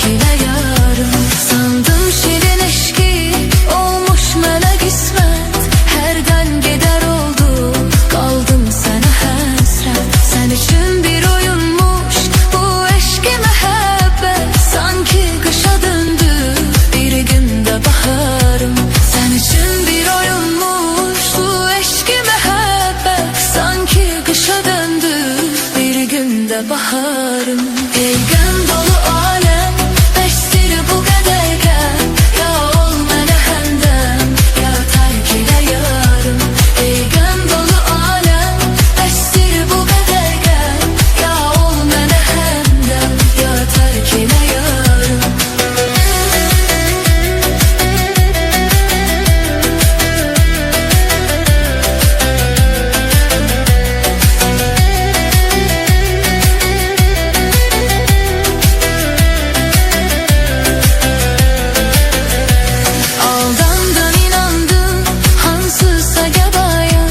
terk ile yarım. Sandım şirin eşki olmuş mənə qismət. Hərdən gedər oldu, qaldım sənə həsrət. Sən üçün bir oyunmuş bu eşki məhəbbət. Sanki qışa döndü bir gündə baharım. Sən üçün bir oyunmuş bu eşki məhəbbət. Sanki qışa döndü bir gündə baharım. Ey qəm dolu aləm, bəsdir bu qədər qəm. Ya ol mənə həmdəm, ya tərk elə yarım. Ey qəm dolu aləm, bəsdir bu qədər qəm. Ya ol mənə həmdəm, ya tərk elə yarım. Aldandın, inandın hansısa qəbaya.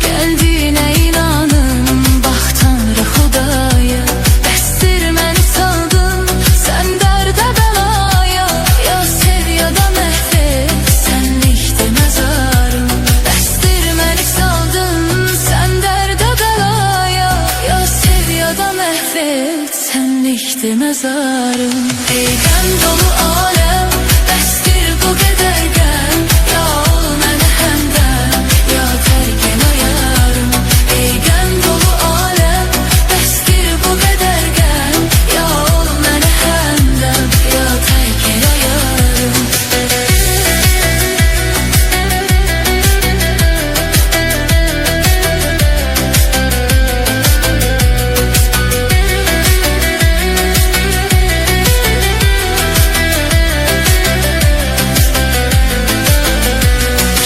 Gəldiyinə inanım, bax Tanrı Xudaya. Bəsdir məni saldın sən dərdə bəlaya. Ya sev ya da məhv et, sənlikdir məzarım. Bəsdir məni saldın sən dərdə bəlaya. Ya sev ya da məhv et, sənlikdir məzarım. Ey qəm dolu aləm, bəsdir bu qədər qəm. Ya ol mənə həmdəm, ya tərk elə yarım. Ey qəm dolu aləm, bəsdir bu qədər qəm. Ya ol mənə həmdəm, ya tərk elə yarım.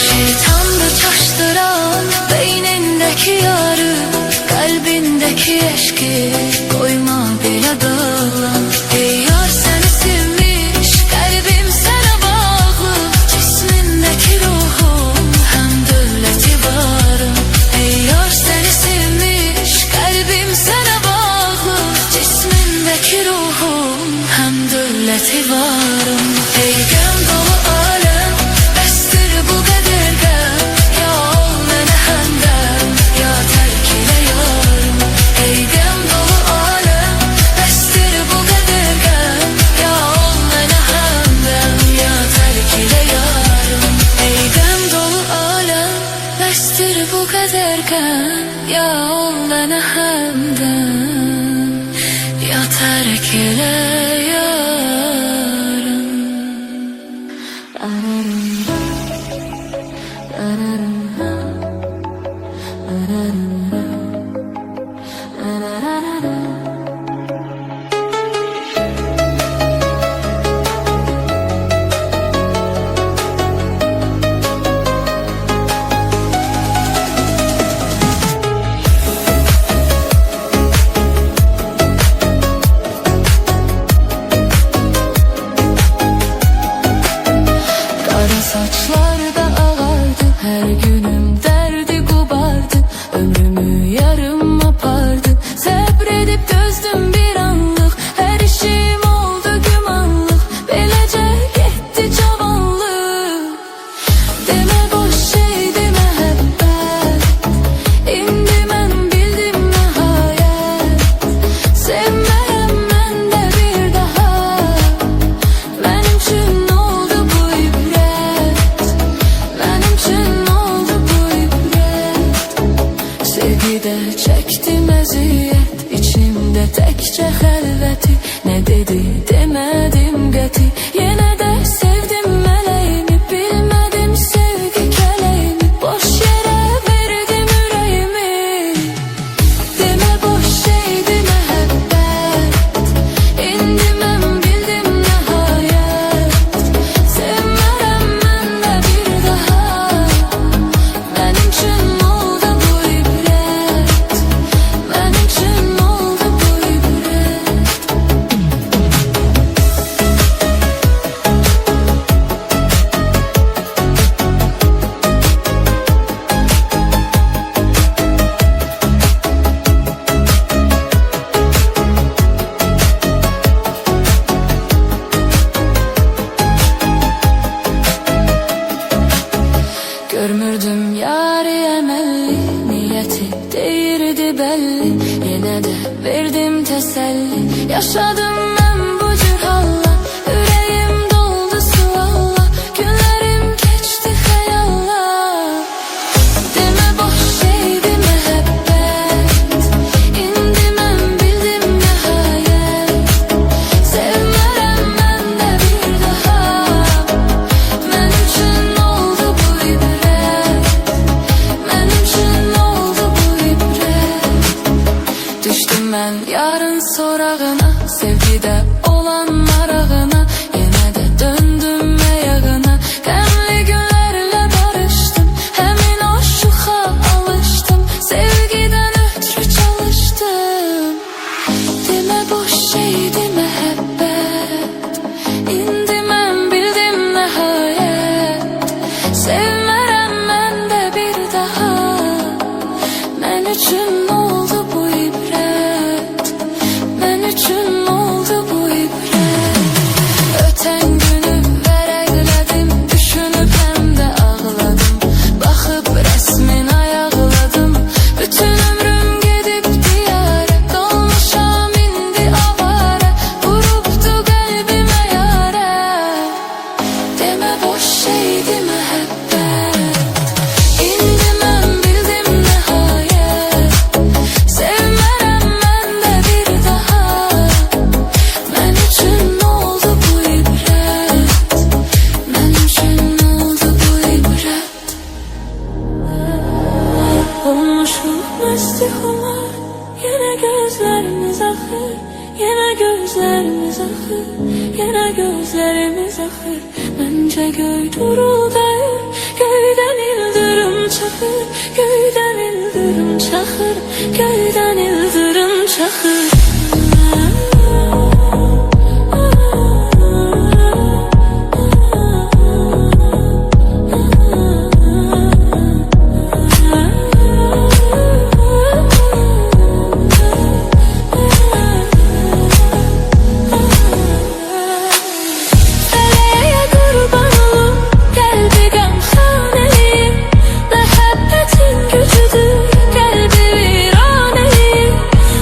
Şeytandı çaştıran beynindeki yarı, kalbindeki eşki koyma belə dağlan. Ey yar səni sevmiş, kalbim sənə bağlı. Cismindeki ruhum, həm dövləti varım. Ey yar səni sevmiş, kalbim sənə bağlı. Cismindeki ruhum, həm dövləti varım. Ey qəm dolu aləm, bəsdir bu qədər qəm. Ya ol mənə həmdəm, ya tərk elə yarım. Ey qəm dolu aləm, bəsdir bu qədər qəm. Ya ol mənə həmdəm, ya tərk elə yarım. Ey qəm dolu aləm, bəsdir bu qədər qəm. Ya ol mənə həmdəm, ya tərk elə yarım. Kara saçlar da ağardı, her günüm derdi kubardı. Ömrümü yarım apardı, sabredip dözdüm bir anlık. Her işim oldu gümanlık, beləcə getdi cavanlık. Demə boş şeydi məhəbbət, indi mən bildim nəhayət. Sevməyəm mən də bir daha, mənim üçün oldu bu ibrət. Mənim üçün oldu bu ibrət. Sevgidə çəkdim əziyyət, içimdə təkcə xəlvəti. Nə dedi demədim qəti, yenə də sevdim mələyimi. Bilmədim sevgi kələyimi, boş yerə verdim ürəyimi. Demə boş şeydi məhəbbət, indi mən bildim nəhayət. Sevmərəm mən də bir daha, mənim üçün oldu bu ibrət. Mənim üçün oldu bu ibrət. Yaşadım ben bu cür halla, yüreğim doldu sualla, günlerim geçti hayalla. Deme boş şeydi mehabbet, indi mən bildim nihayet. Sevmərəm mən də bir daha, mən üçün oldu bu ibrət, mən üçün oldu bu ibrət. Düşdüm mən yarın sorağına, sevgide olan marağına, yine de döndüm ayağına. Qəmli günlerle barıştım, həmin o şuxa alıştım, sevgiden ötürü çalıştım. Demə boş şeydi mehabbet, indi mən bildim nihayet. Sevmərəm mən də bir daha, mən üçün oldu bu ibrət, mən üçün oldu bu ibrət. Ötən günü vərəqlədim, düşünüb həm də ağladım, baxıb rəsmin ayaqladım. Bütün ömrüm gedib diyarə, qalmışam indi avarə, vurubdu qəlbimə yarə. Demə boş şeydi mehabbet, indi mən bildim nihayet. Sevmərəm mən də bir daha, mən üçün oldu bu ibrət, mən üçün oldu bu ibrət. Olmuşuq məsti xumar, yenə gözlərimiz axır, yenə gözlərimiz axır, yenə gözlərimiz axır. Məncə göy duruldayır, göydən ildırım çaxır, göydən ildırım çaxır, göydən ildırım çaxır. Feleğe kurban olum, kalbi gamxaneyim, məhəbbətin gücüdür, kalbi viraneyim.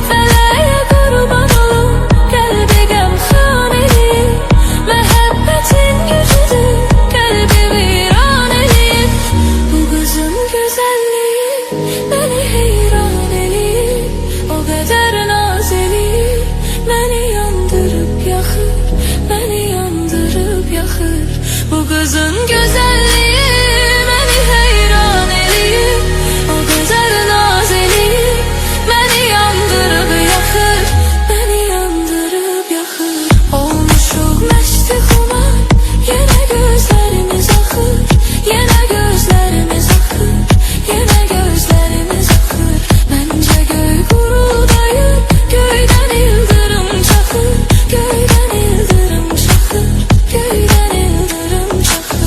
Feleğe kurban olum, kalbi gamxaneyim, məhəbbətin gücüdür, kalbi viraneyim. Bu kızın güzelliği beni heyran eləyir, o kadar naz eləyir, beni yandırıp yaxır, beni yandırıp yaxır. Bu kızın güzelliği beni heyran eləyir, o kadar naz eləyir, beni yandırıp yaxır, beni yandırıp yaxır. Olmuşuq məşti xumar, yenə gözlərimiz axır, yenə gözlərimiz axır, yenə gözlərimiz axır. Məncə göy guruldayır, göydən ildırım çaxır, göydən ildırım çaxır, göydən ildırım çaxır.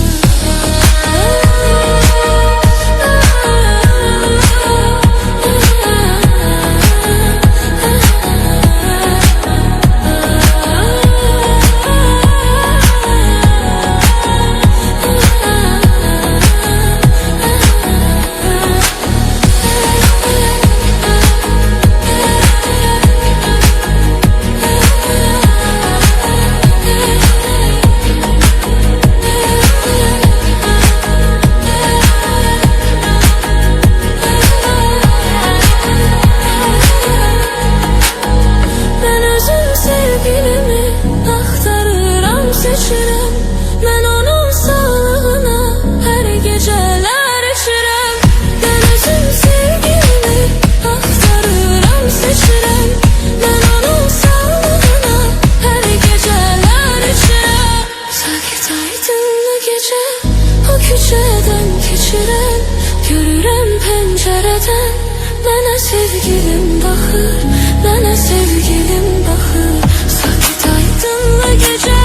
Ben özüm sevgilimi axtarıram, seçirəm, mən onun sağlığına hər gecələr içirəm. Ben özüm sevgilimi axtarıram, seçirəm, mən onun sağlığına hər gecələr içirəm. Sakit aydınlı gecə, o küçədən keçirəm, görürəm pəncərədən, mənə sevgilim baxır, mənə sevgilim baxır. Sakit aydınlı gecə,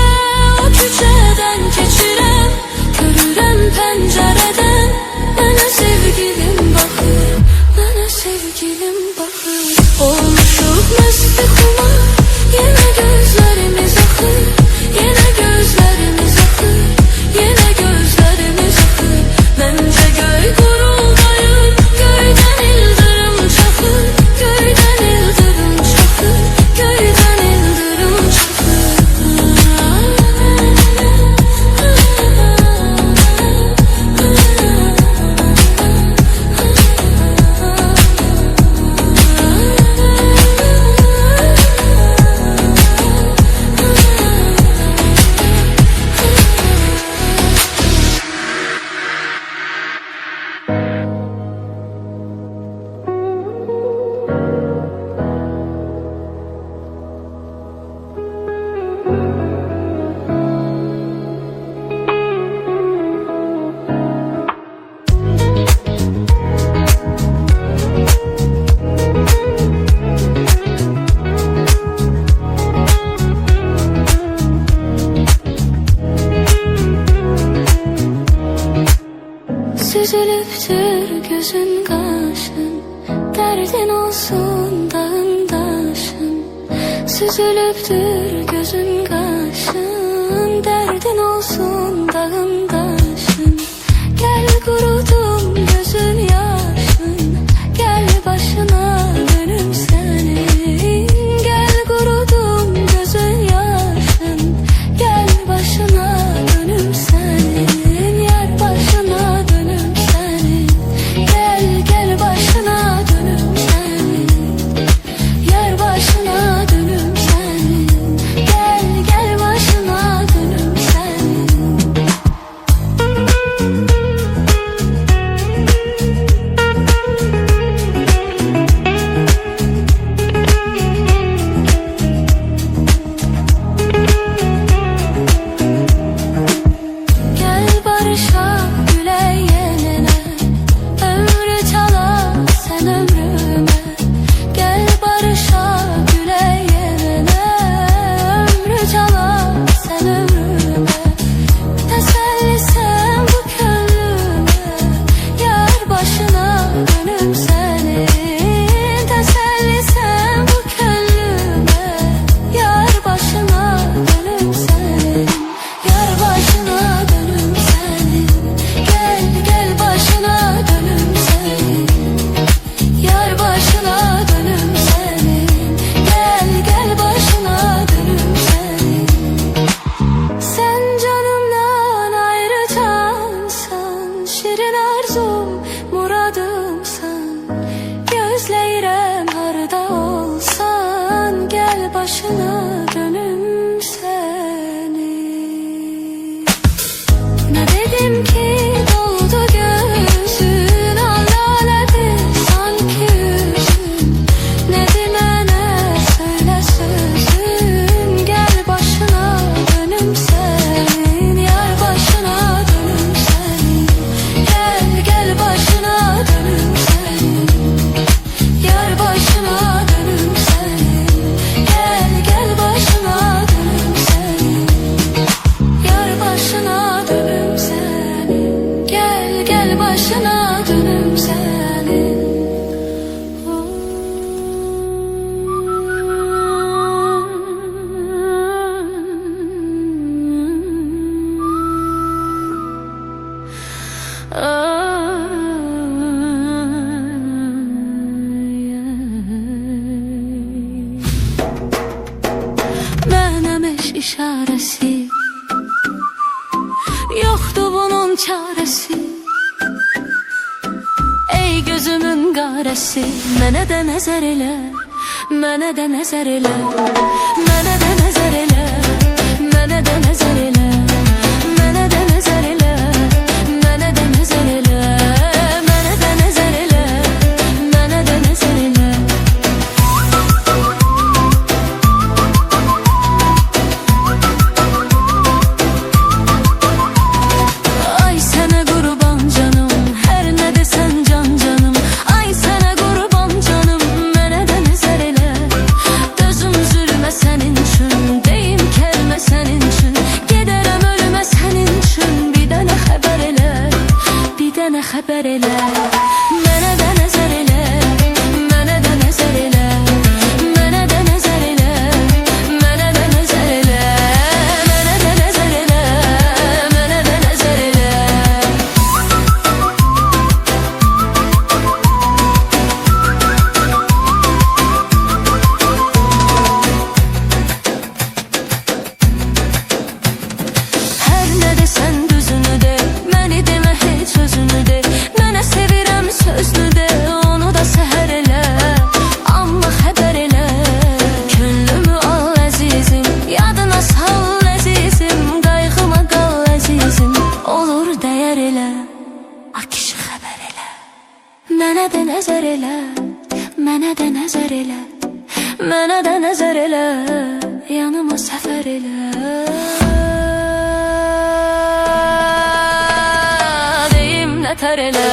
o küçədən keçirəm, görürəm pəncərədən, mənə sevgilim baxır, mənə sevgilim baxır. Olmuşuq məsti xumar, yenə gözlərimiz axır, yenə gözlərimiz axır, yenə gözlərimiz axır. Məncə göy guruldayır, göydən ildırım çaxır, göydən ildırım çaxır, göydən ildırım Süzülüptür gözün kaşın, derdin olsun dağın taşın. Süzülüptür gözün kaşın, derdin olsun dağın taşın. Gel kurudum gözün yaşın, gel başına dönüm senin. Gel kurudum gözün yaşın, gel başına dönüm senin. Yar başına dönüm senin, gel gel başına dönüm senin. Yar başına dönüm senin, gel gel başına dönüm senin. Gel barışa güle yenile, ömrü çala sen ömrüme. Gel barışa güle yenile, ömrü çala sen ömrüme. Teselli sen bu könlüme, yar başına dönüm senin. Teselli sen bu könlüme, yar başına dönüm senin. Yar başına dönüm senin, gel gel başına dönüm senin. Yar başına dönüm senin, gel gel başına dönüm senin. Sen canımdan ayrı cansan, şirin arzum muradımsan. Gözleyrem harda olsan, gel başına dönüm senin. Ne dedim ki doldu gözün, alaladı sanki yüzün. Ne dimene söyle sözün, gel başına dönüm senin. Yar başına dönüm senin, gel gel başına dönüm senin. Yar başına dönüm senin, gel gel başına dönüm senin. Yar başına dönüm senin, gel gel başına dönüm senin. Mənemiş işaresi, yoktu bunun çaresi. Ey gözümün qarəsi, mənə də nəzər elə, mənə də nəzər elə. Mənə də nəzər elə, mənə də nəzər elə. Mənə də nəzər elə, mənə də nəzər elə. Mənə də nəzər elə, mənə də nəzər elə. Ay sənə qurban canım, hər nə desən can canım. Ay sənə qurban canım, mənə də nəzər elə. Dözüm zülmə sənin üçün, deyim kəlmə sənin üçün. Gedərəm ölümə sənin üçün, bir dənə xəbər elə, bir dənə xəbər elə. Mənə də nəzər elə, mənə də nəzər elə. Mənə də nəzər elə, mənə də nəzər elə. Mənə də nəzər elə, mənə də nəzər elə. Hər nə desən düzünü de, məni demə heç sözünü de. Mənə sevirəm sözünü de, onu da səhər elə. Amma xəbər elə, könlümü al əzizim. Yadına sal əzizim, qayğıma qal əzizim. Olur dəyər elə, a kişi xəbər elə. Mənə də nəzər elə, mənə də nəzər elə. Mənə də nəzər elə, yanıma səfər elə. Deyim nətər elə.